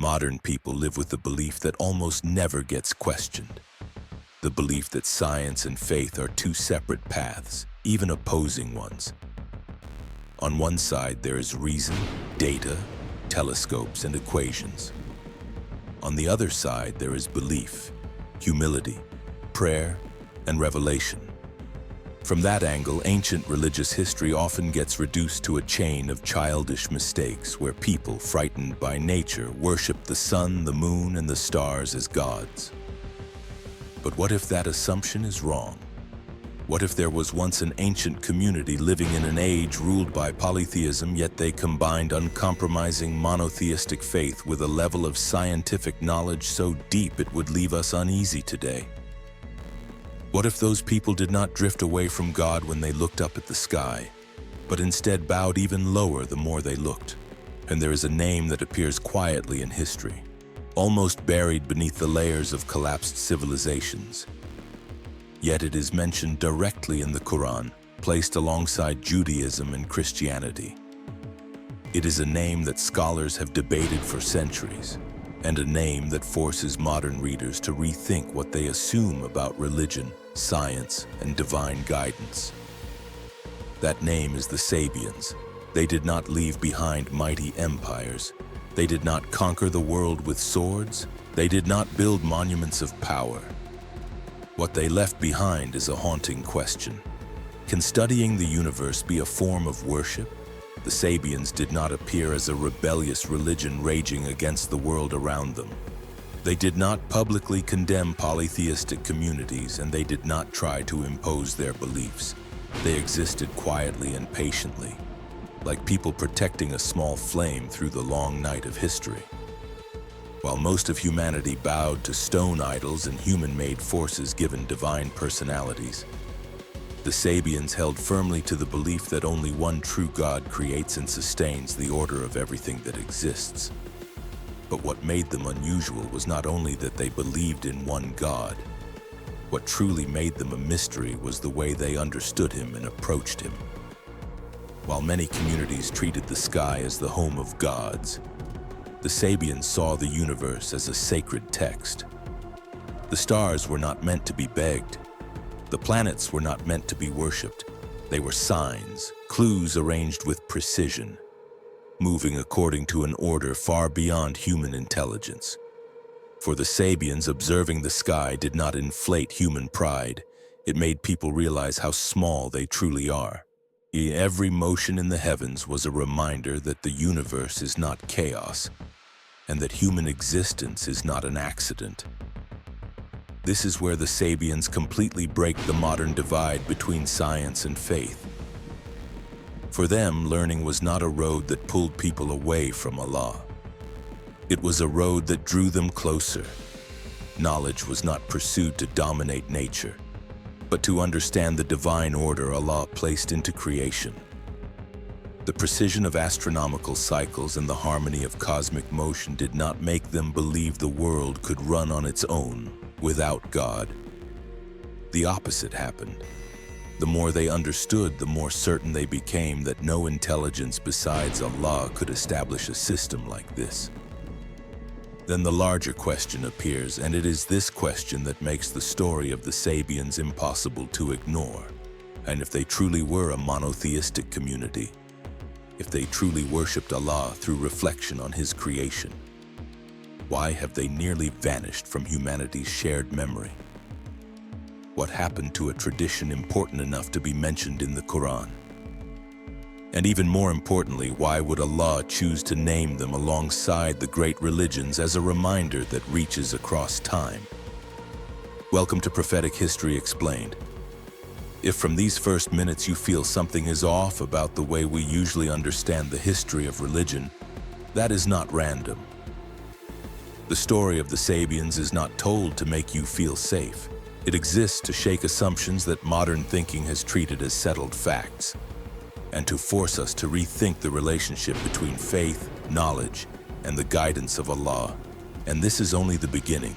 Modern people live with the belief that almost never gets questioned. The belief that science and faith are two separate paths, even opposing ones. On one side, there is reason, data, telescopes, and equations. On the other side, there is belief, humility, prayer, and revelation. From that angle, ancient religious history often gets reduced to a chain of childish mistakes where people, frightened by nature, worship the sun, the moon, and the stars as gods. But what if that assumption is wrong? What if there was once an ancient community living in an age ruled by polytheism, yet they combined uncompromising monotheistic faith with a level of scientific knowledge so deep it would leave us uneasy today? What if those people did not drift away from God when they looked up at the sky, but instead bowed even lower the more they looked? And there is a name that appears quietly in history, almost buried beneath the layers of collapsed civilizations. Yet it is mentioned directly in the Quran, placed alongside Judaism and Christianity. It is a name that scholars have debated for centuries, and a name that forces modern readers to rethink what they assume about religion, science, and divine guidance. That name is the Sabians. They did not leave behind mighty empires. They did not conquer the world with swords. They did not build monuments of power. What they left behind is a haunting question. Can studying the universe be a form of worship? The Sabians did not appear as a rebellious religion raging against the world around them. They did not publicly condemn polytheistic communities, and they did not try to impose their beliefs. They existed quietly and patiently, like people protecting a small flame through the long night of history. While most of humanity bowed to stone idols and human-made forces given divine personalities, the Sabians held firmly to the belief that only one true God creates and sustains the order of everything that exists. But what made them unusual was not only that they believed in one God. What truly made them a mystery was the way they understood him and approached him. While many communities treated the sky as the home of gods, the Sabians saw the universe as a sacred text. The stars were not meant to be begged. The planets were not meant to be worshipped. They were signs, clues arranged with precision, moving according to an order far beyond human intelligence. For the Sabians, observing the sky did not inflate human pride. It made people realize how small they truly are. Every motion in the heavens was a reminder that the universe is not chaos, and that human existence is not an accident. This is where the Sabians completely break the modern divide between science and faith. For them, learning was not a road that pulled people away from Allah. It was a road that drew them closer. Knowledge was not pursued to dominate nature, but to understand the divine order Allah placed into creation. The precision of astronomical cycles and the harmony of cosmic motion did not make them believe the world could run on its own without God. The opposite happened. The more they understood, the more certain they became that no intelligence besides Allah could establish a system like this. Then the larger question appears, and it is this question that makes the story of the Sabians impossible to ignore. And if they truly were a monotheistic community, if they truly worshipped Allah through reflection on His creation, why have they nearly vanished from humanity's shared memory? What happened to a tradition important enough to be mentioned in the Quran? And even more importantly, why would Allah choose to name them alongside the great religions as a reminder that reaches across time? Welcome to Prophetic History Explained. If from these first minutes you feel something is off about the way we usually understand the history of religion, that is not random. The story of the Sabians is not told to make you feel safe. It exists to shake assumptions that modern thinking has treated as settled facts, and to force us to rethink the relationship between faith, knowledge, and the guidance of Allah. And this is only the beginning.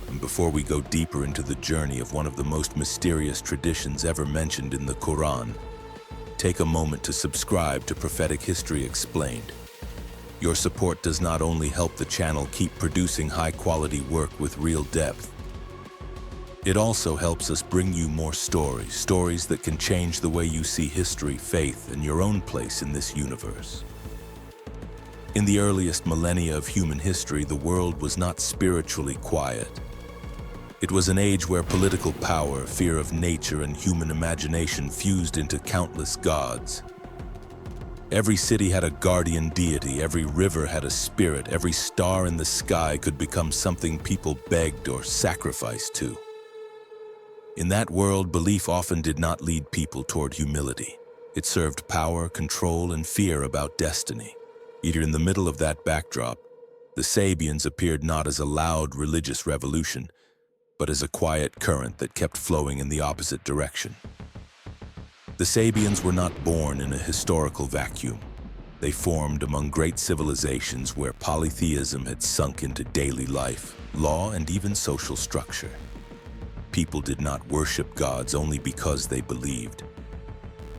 And before we go deeper into the journey of one of the most mysterious traditions ever mentioned in the Quran, take a moment to subscribe to Prophetic History Explained. Your support does not only help the channel keep producing high-quality work with real depth, it also helps us bring you more stories that can change the way you see history, faith, and your own place in this universe. In the earliest millennia of human history, the world was not spiritually quiet. It was an age where political power, fear of nature, and human imagination fused into countless gods. Every city had a guardian deity, every river had a spirit, every star in the sky could become something people begged or sacrificed to. In that world, belief often did not lead people toward humility. It served power, control, and fear about destiny. Yet in the middle of that backdrop, the Sabians appeared not as a loud religious revolution, but as a quiet current that kept flowing in the opposite direction. The Sabians were not born in a historical vacuum. They formed among great civilizations where polytheism had sunk into daily life, law, and even social structure. People did not worship gods only because they believed.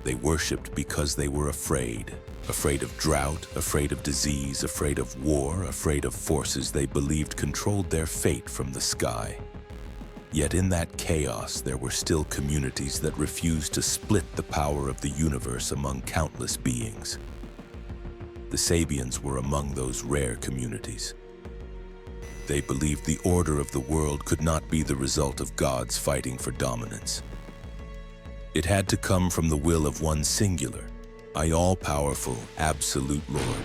They worshipped because they were afraid. Afraid of drought, afraid of disease, afraid of war, afraid of forces they believed controlled their fate from the sky. Yet in that chaos, there were still communities that refused to split the power of the universe among countless beings. The Sabians were among those rare communities. They believed the order of the world could not be the result of gods fighting for dominance. It had to come from the will of one singular, all-powerful, absolute Lord.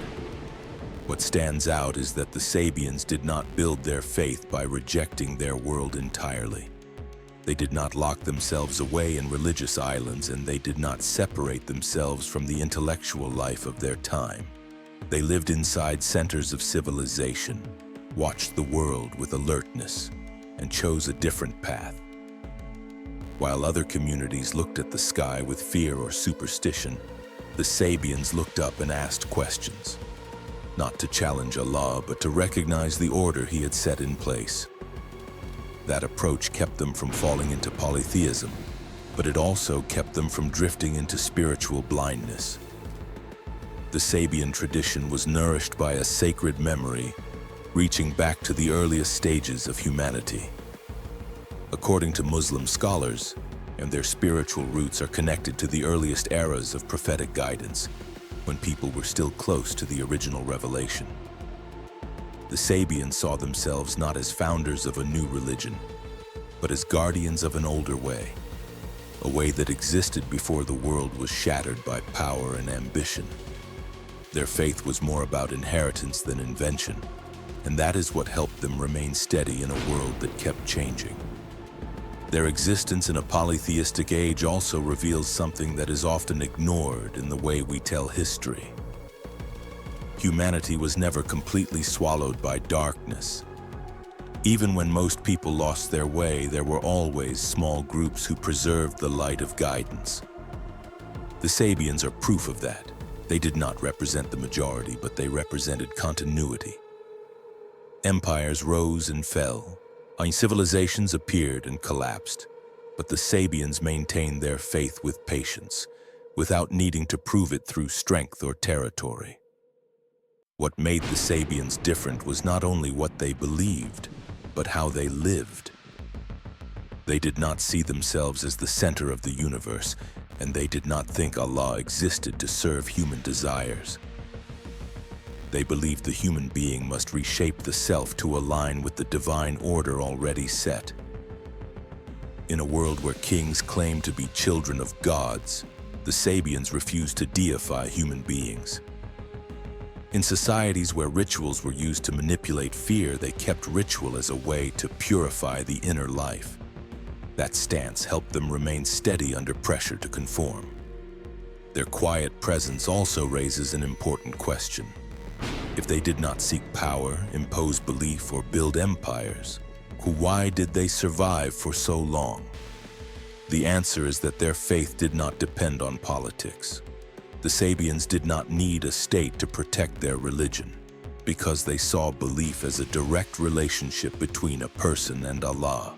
What stands out is that the Sabians did not build their faith by rejecting their world entirely. They did not lock themselves away in religious islands, and they did not separate themselves from the intellectual life of their time. They lived inside centers of civilization, watched the world with alertness, and chose a different path. While other communities looked at the sky with fear or superstition, the Sabians looked up and asked questions. Not to challenge Allah, but to recognize the order he had set in place. That approach kept them from falling into polytheism, but it also kept them from drifting into spiritual blindness. The Sabian tradition was nourished by a sacred memory, reaching back to the earliest stages of humanity. According to Muslim scholars, and their spiritual roots are connected to the earliest eras of prophetic guidance, when people were still close to the original revelation. The Sabians saw themselves not as founders of a new religion, but as guardians of an older way, a way that existed before the world was shattered by power and ambition. Their faith was more about inheritance than invention, and that is what helped them remain steady in a world that kept changing. Their existence in a polytheistic age also reveals something that is often ignored in the way we tell history. Humanity was never completely swallowed by darkness. Even when most people lost their way, there were always small groups who preserved the light of guidance. The Sabians are proof of that. They did not represent the majority, but they represented continuity. Empires rose and fell. Civilizations appeared and collapsed, but the Sabians maintained their faith with patience, without needing to prove it through strength or territory. What made the Sabians different was not only what they believed, but how they lived. They did not see themselves as the center of the universe, and they did not think Allah existed to serve human desires. They believed the human being must reshape the self to align with the divine order already set. In a world where kings claim to be children of gods, the Sabians refused to deify human beings. In societies where rituals were used to manipulate fear, they kept ritual as a way to purify the inner life. That stance helped them remain steady under pressure to conform. Their quiet presence also raises an important question. If they did not seek power, impose belief, or build empires, why did they survive for so long? The answer is that their faith did not depend on politics. The Sabians did not need a state to protect their religion, because they saw belief as a direct relationship between a person and Allah.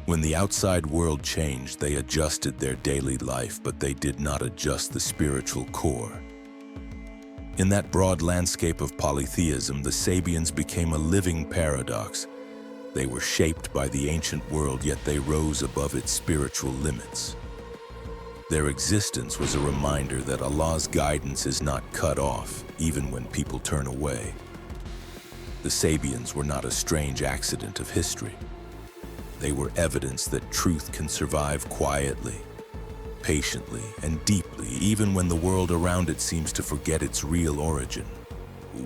When the outside world changed, they adjusted their daily life, but they did not adjust the spiritual core. In that broad landscape of polytheism, the sabians became a living paradox. They were shaped by the ancient world, yet they rose above its spiritual limits. Their existence was a reminder that Allah's guidance is not cut off, even when people turn away. The sabians were not a strange accident of history. They were evidence that truth can survive quietly, patiently, and deeply, even when the world around it seems to forget its real origin.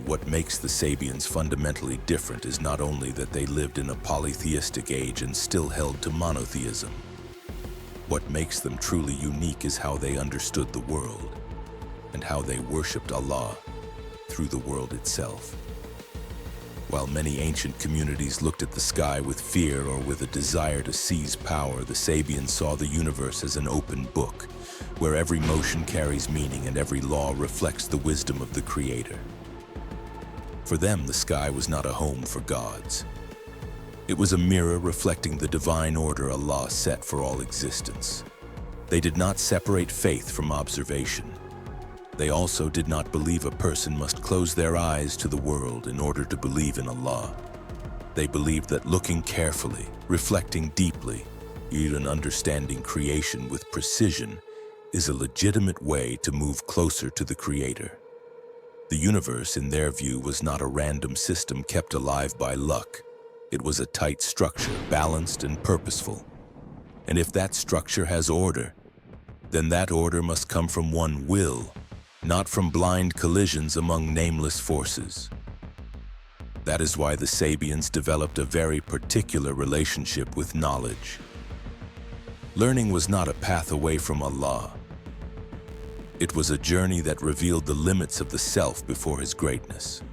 What makes the sabians fundamentally different is not only that they lived in a polytheistic age and still held to monotheism. What makes them truly unique is how they understood the world and how they worshipped Allah through the world itself. While many ancient communities looked at the sky with fear or with a desire to seize power, the sabians saw the universe as an open book, where every motion carries meaning and every law reflects the wisdom of the Creator. For them, the sky was not a home for gods. It was a mirror reflecting the divine order Allah set for all existence. They did not separate faith from observation. They also did not believe a person must close their eyes to the world in order to believe in Allah. They believed that looking carefully, reflecting deeply, even understanding creation with precision is a legitimate way to move closer to the Creator. The universe, in their view, was not a random system kept alive by luck. It was a tight structure, balanced and purposeful. And if that structure has order, then that order must come from one will, not from blind collisions among nameless forces. That is why the sabians developed a very particular relationship with knowledge. Learning was not a path away from Allah. It was a journey that revealed the limits of the self before His greatness.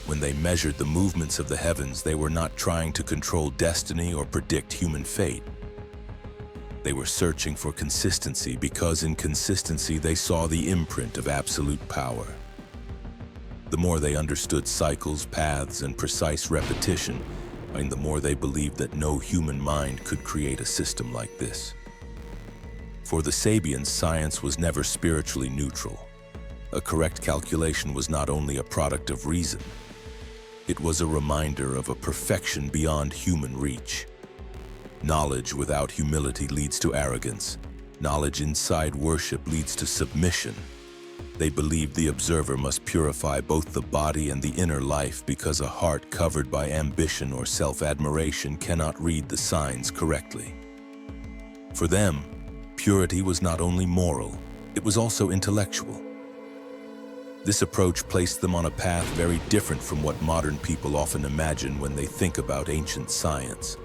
When they measured the movements of the heavens, they were not trying to control destiny or predict human fate. They were searching for consistency because in consistency they saw the imprint of absolute power. The more they understood cycles, paths, and precise repetition, the more they believed that no human mind could create a system like this. For the sabians, science was never spiritually neutral. A correct calculation was not only a product of reason, it was a reminder of a perfection beyond human reach. Knowledge without humility leads to arrogance. Knowledge inside worship leads to submission. They believed the observer must purify both the body and the inner life because a heart covered by ambition or self-admiration cannot read the signs correctly. For them, purity was not only moral, it was also intellectual. This approach placed them on a path very different from what modern people often imagine when they think about ancient science.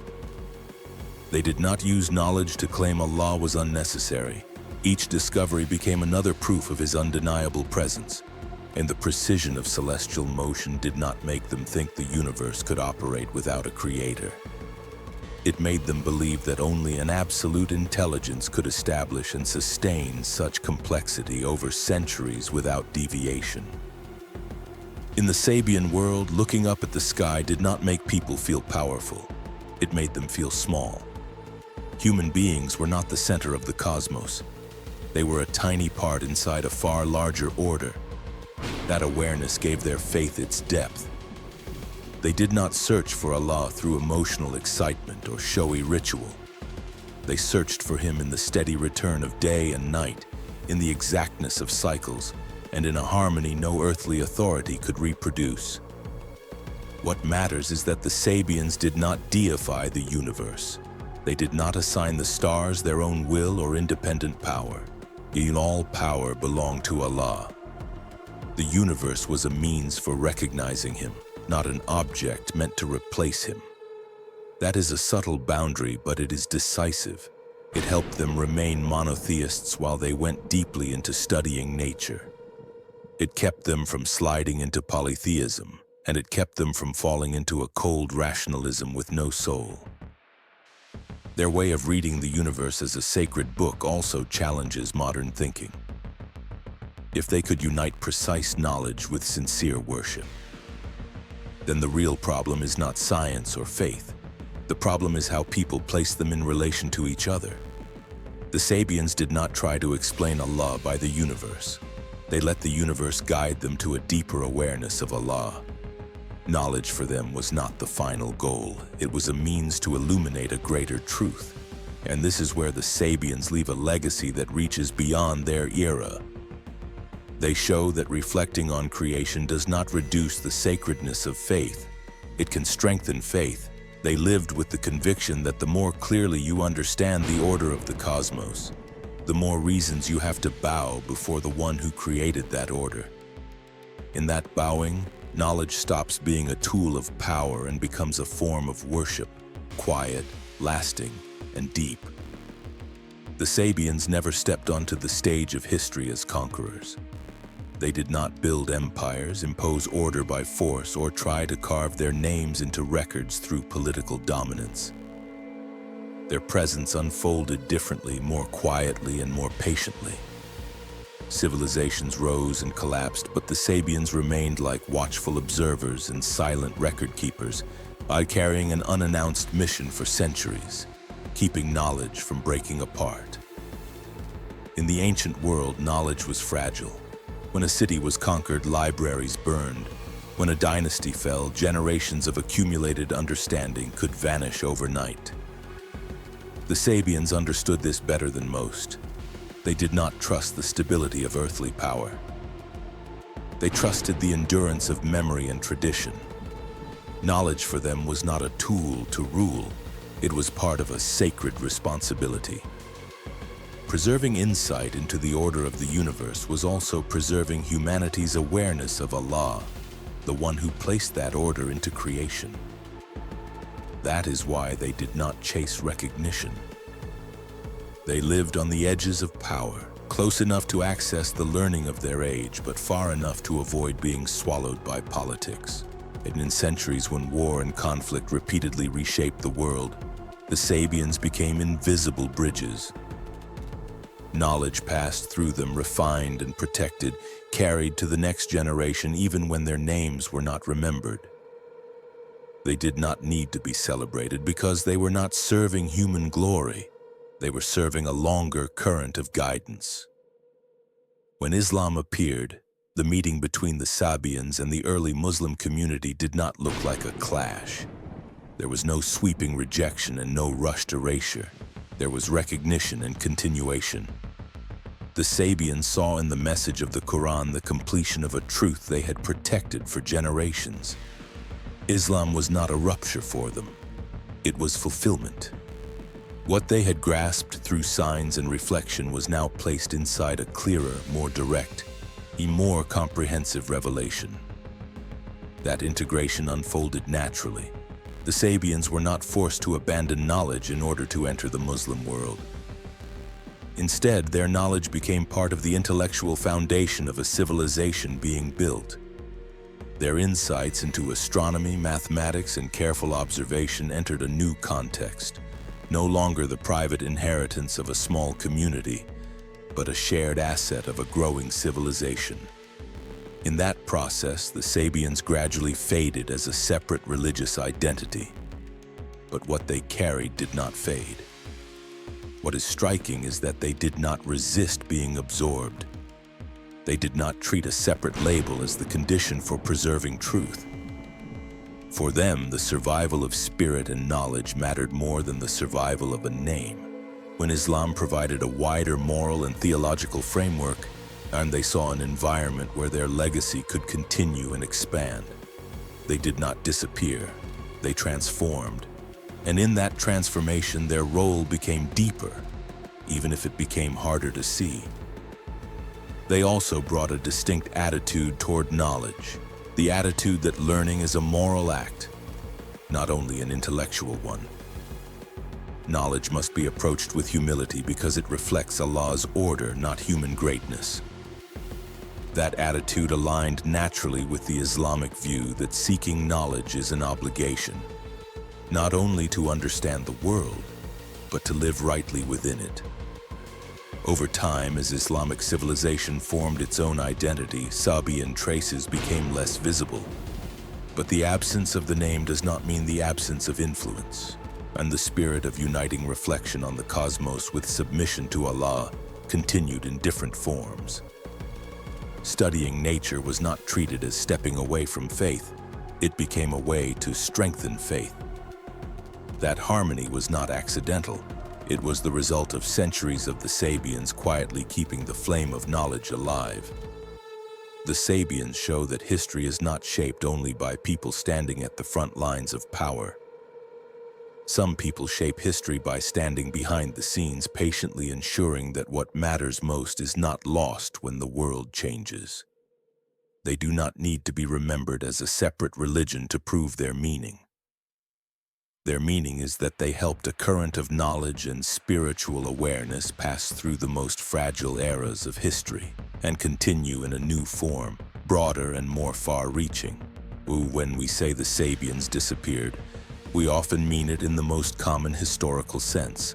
They did not use knowledge to claim Allah was unnecessary. Each discovery became another proof of His undeniable presence, and the precision of celestial motion did not make them think the universe could operate without a creator. It made them believe that only an absolute intelligence could establish and sustain such complexity over centuries without deviation. In the Sabian world, looking up at the sky did not make people feel powerful. It made them feel small. Human beings were not the center of the cosmos. They were a tiny part inside a far larger order. That awareness gave their faith its depth. They did not search for Allah through emotional excitement or showy ritual. They searched for Him in the steady return of day and night, in the exactness of cycles, and in a harmony no earthly authority could reproduce. What matters is that the Sabians did not deify the universe. They did not assign the stars their own will or independent power. In all power belonged to Allah. The universe was a means for recognizing Him, not an object meant to replace Him. That is a subtle boundary, but it is decisive. It helped them remain monotheists while they went deeply into studying nature. It kept them from sliding into polytheism, and it kept them from falling into a cold rationalism with no soul. Their way of reading the universe as a sacred book also challenges modern thinking. If they could unite precise knowledge with sincere worship, then the real problem is not science or faith. The problem is how people place them in relation to each other. The Sabians did not try to explain Allah by the universe. They let the universe guide them to a deeper awareness of Allah. Knowledge for them was not the final goal. It was a means to illuminate a greater truth. And this is where the sabians leave a legacy that reaches beyond their era. They show that reflecting on creation does not reduce the sacredness of faith. It can strengthen faith. They lived with the conviction that the more clearly you understand the order of the cosmos, the more reasons you have to bow before the one who created that order. In that bowing, knowledge stops being a tool of power and becomes a form of worship, quiet, lasting, and deep. The sabians never stepped onto the stage of history as conquerors. They did not build empires, impose order by force, or try to carve their names into records through political dominance. Their presence unfolded differently, more quietly, and more patiently. Civilizations rose and collapsed, but the sabians remained like watchful observers and silent record keepers, carrying an unannounced mission for centuries, keeping knowledge from breaking apart. In the ancient world, knowledge was fragile. When a city was conquered, libraries burned. When a dynasty fell, generations of accumulated understanding could vanish overnight. The sabians understood this better than most. They did not trust the stability of earthly power. They trusted the endurance of memory and tradition. Knowledge for them was not a tool to rule. It was part of a sacred responsibility. Preserving insight into the order of the universe was also preserving humanity's awareness of Allah, the one who placed that order into creation. That is why they did not chase recognition. They lived on the edges of power, close enough to access the learning of their age, but far enough to avoid being swallowed by politics. And in centuries when war and conflict repeatedly reshaped the world, the sabians became invisible bridges. Knowledge passed through them, refined and protected, carried to the next generation even when their names were not remembered. They did not need to be celebrated because they were not serving human glory. They were serving a longer current of guidance. When Islam appeared, the meeting between the sabians and the early Muslim community did not look like a clash. There was no sweeping rejection and no rushed erasure. There was recognition and continuation. The sabians saw in the message of the Quran the completion of a truth they had protected for generations. Islam was not a rupture for them. It was fulfillment. What they had grasped through signs and reflection was now placed inside a clearer, more direct, a more comprehensive revelation. That integration unfolded naturally. The sabians were not forced to abandon knowledge in order to enter the Muslim world. Instead, their knowledge became part of the intellectual foundation of a civilization being built. Their insights into astronomy, mathematics, and careful observation entered a new context, no longer the private inheritance of a small community, but a shared asset of a growing civilization. In that process, the sabians gradually faded as a separate religious identity. But what they carried did not fade. What is striking is that they did not resist being absorbed. They did not treat a separate label as the condition for preserving truth. For them, the survival of spirit and knowledge mattered more than the survival of a name. When Islam provided a wider moral and theological framework, and they saw an environment where their legacy could continue and expand. They did not disappear, they transformed. And in that transformation, their role became deeper, even if it became harder to see. They also brought a distinct attitude toward knowledge, the attitude that learning is a moral act, not only an intellectual one. Knowledge must be approached with humility because it reflects Allah's order, not human greatness. That attitude aligned naturally with the Islamic view that seeking knowledge is an obligation, not only to understand the world, but to live rightly within it. Over time, as Islamic civilization formed its own identity, Sabian traces became less visible. But the absence of the name does not mean the absence of influence, and the spirit of uniting reflection on the cosmos with submission to Allah continued in different forms. Studying nature was not treated as stepping away from faith. It became a way to strengthen faith. That harmony was not accidental. It was the result of centuries of the sabians quietly keeping the flame of knowledge alive. The sabians show that history is not shaped only by people standing at the front lines of power. Some people shape history by standing behind the scenes, patiently ensuring that what matters most is not lost when the world changes. They do not need to be remembered as a separate religion to prove their meaning. Their meaning is that they helped a current of knowledge and spiritual awareness pass through the most fragile eras of history and continue in a new form, broader and more far-reaching. When we say the sabians disappeared, we often mean it in the most common historical sense.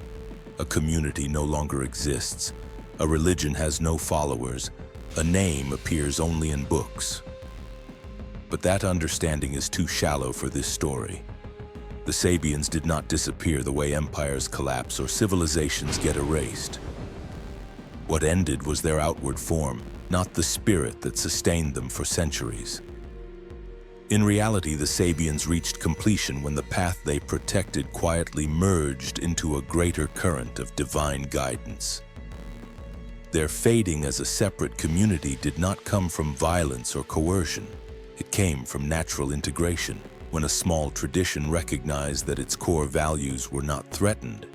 A community no longer exists. A religion has no followers. A name appears only in books. But that understanding is too shallow for this story. The sabians did not disappear the way empires collapse or civilizations get erased. What ended was their outward form, not the spirit that sustained them for centuries. In reality, the sabians reached completion when the path they protected quietly merged into a greater current of divine guidance. Their fading as a separate community did not come from violence or coercion. It came from natural integration, when a small tradition recognized that its core values were not threatened,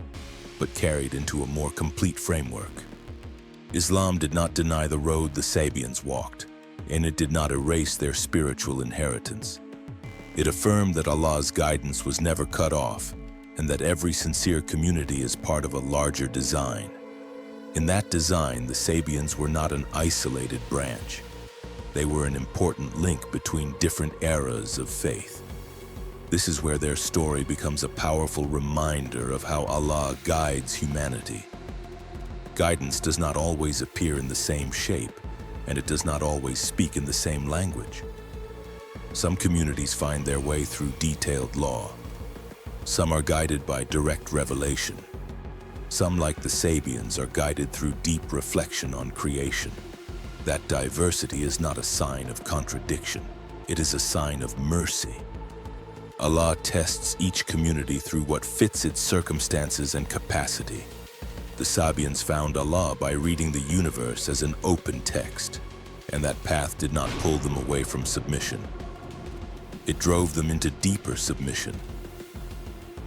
but carried into a more complete framework. Islam did not deny the road the sabians walked, and it did not erase their spiritual inheritance. It affirmed that Allah's guidance was never cut off, and that every sincere community is part of a larger design. In that design, the sabians were not an isolated branch. They were an important link between different eras of faith. This is where their story becomes a powerful reminder of how Allah guides humanity. Guidance does not always appear in the same shape, and it does not always speak in the same language. Some communities find their way through detailed law. Some are guided by direct revelation. Some, like the sabians, are guided through deep reflection on creation. That diversity is not a sign of contradiction. It is a sign of mercy. Allah tests each community through what fits its circumstances and capacity. The sabians found Allah by reading the universe as an open text, and that path did not pull them away from submission. It drove them into deeper submission.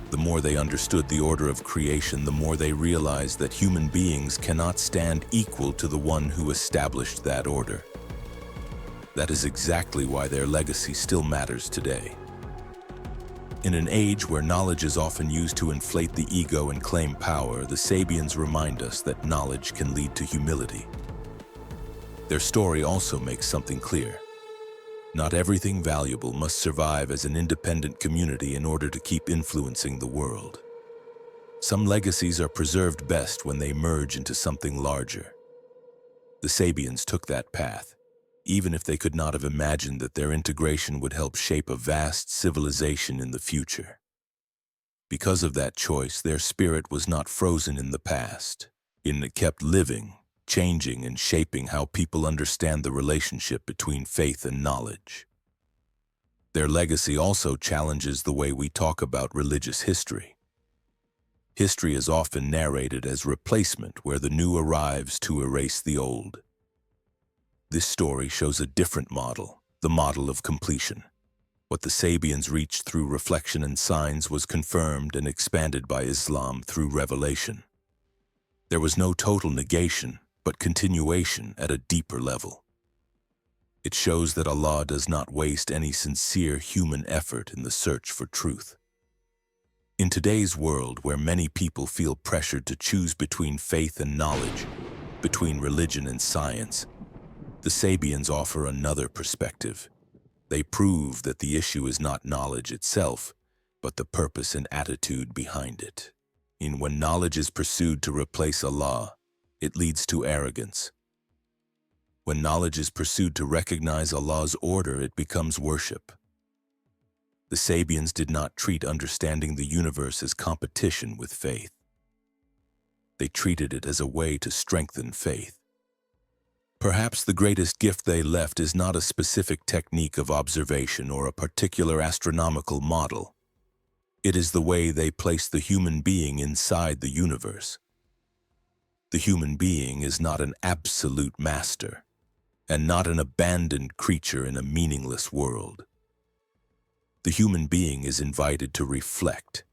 The more they understood the order of creation, the more they realized that human beings cannot stand equal to the one who established that order. That is exactly why their legacy still matters today. In an age where knowledge is often used to inflate the ego and claim power, the sabians remind us that knowledge can lead to humility. Their story also makes something clear. Not everything valuable must survive as an independent community in order to keep influencing the world. Some legacies are preserved best when they merge into something larger. The sabians took that path, even if they could not have imagined that their integration would help shape a vast civilization in the future. Because of that choice, their spirit was not frozen in the past. It kept living, changing, and shaping how people understand the relationship between faith and knowledge. Their legacy also challenges the way we talk about religious history. History is often narrated as replacement, where the new arrives to erase the old. This story shows a different model, the model of completion. What the sabians reached through reflection and signs was confirmed and expanded by Islam through revelation. There was no total negation, but continuation at a deeper level. It shows that Allah does not waste any sincere human effort in the search for truth. In today's world, where many people feel pressured to choose between faith and knowledge, between religion and science, the sabians offer another perspective. They prove that the issue is not knowledge itself, but the purpose and attitude behind it. When knowledge is pursued to replace Allah, it leads to arrogance. When knowledge is pursued to recognize Allah's order, it becomes worship. The sabians did not treat understanding the universe as competition with faith. They treated it as a way to strengthen faith. Perhaps the greatest gift they left is not a specific technique of observation or a particular astronomical model. It is the way they placed the human being inside the universe. The human being is not an absolute master, and not an abandoned creature in a meaningless world. The human being is invited to reflect,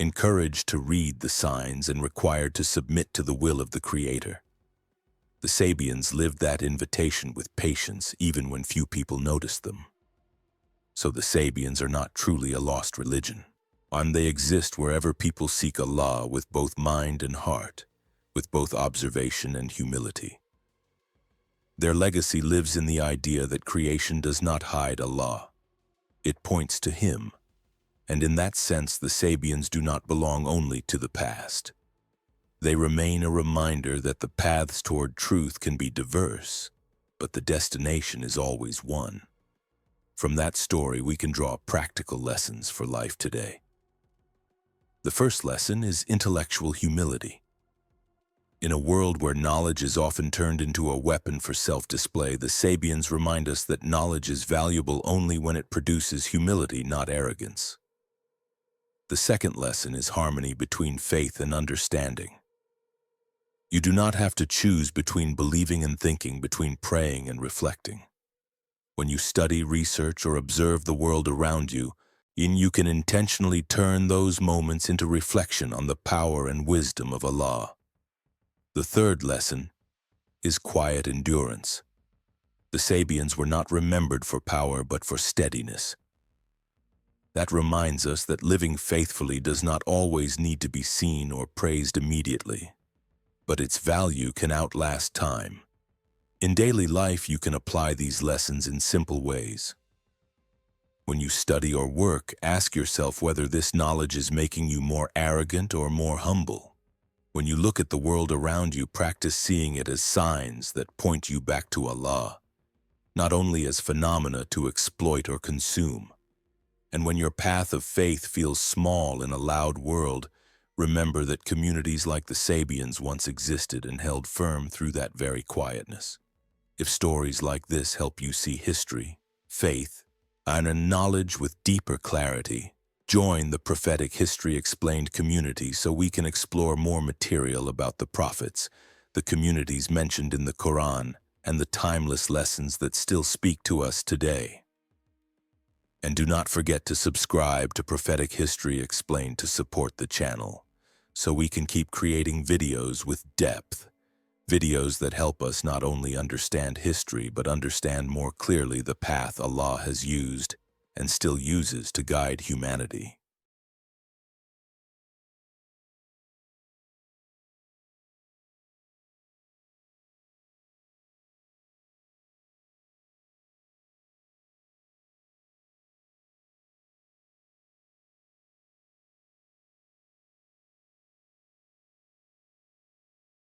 encouraged to read the signs, and required to submit to the will of the Creator. The sabians lived that invitation with patience even when few people noticed them. So the sabians are not truly a lost religion. They exist wherever people seek Allah with both mind and heart, with both observation and humility. Their legacy lives in the idea that creation does not hide Allah. It points to Him, and in that sense the sabians do not belong only to the past. They remain a reminder that the paths toward truth can be diverse, but the destination is always one. From that story, we can draw practical lessons for life today. The first lesson is intellectual humility. In a world where knowledge is often turned into a weapon for self-display, the sabians remind us that knowledge is valuable only when it produces humility, not arrogance. The second lesson is harmony between faith and understanding. You do not have to choose between believing and thinking, between praying and reflecting. When you study, research, or observe the world around you, you can intentionally turn those moments into reflection on the power and wisdom of Allah. The third lesson is quiet endurance. The sabians were not remembered for power but for steadiness. That reminds us that living faithfully does not always need to be seen or praised immediately, but its value can outlast time. In daily life, you can apply these lessons in simple ways. When you study or work, ask yourself whether this knowledge is making you more arrogant or more humble. When you look at the world around you, practice seeing it as signs that point you back to Allah, not only as phenomena to exploit or consume. And when your path of faith feels small in a loud world, remember that communities like the sabians once existed and held firm through that very quietness. If stories like this help you see history, faith, and a knowledge with deeper clarity, join the Prophetic History Explained community so we can explore more material about the prophets, the communities mentioned in the Quran, and the timeless lessons that still speak to us today. And do not forget to subscribe to Prophetic History Explained to support the channel, so we can keep creating videos with depth, videos that help us not only understand history but understand more clearly the path Allah has used and still uses to guide humanity.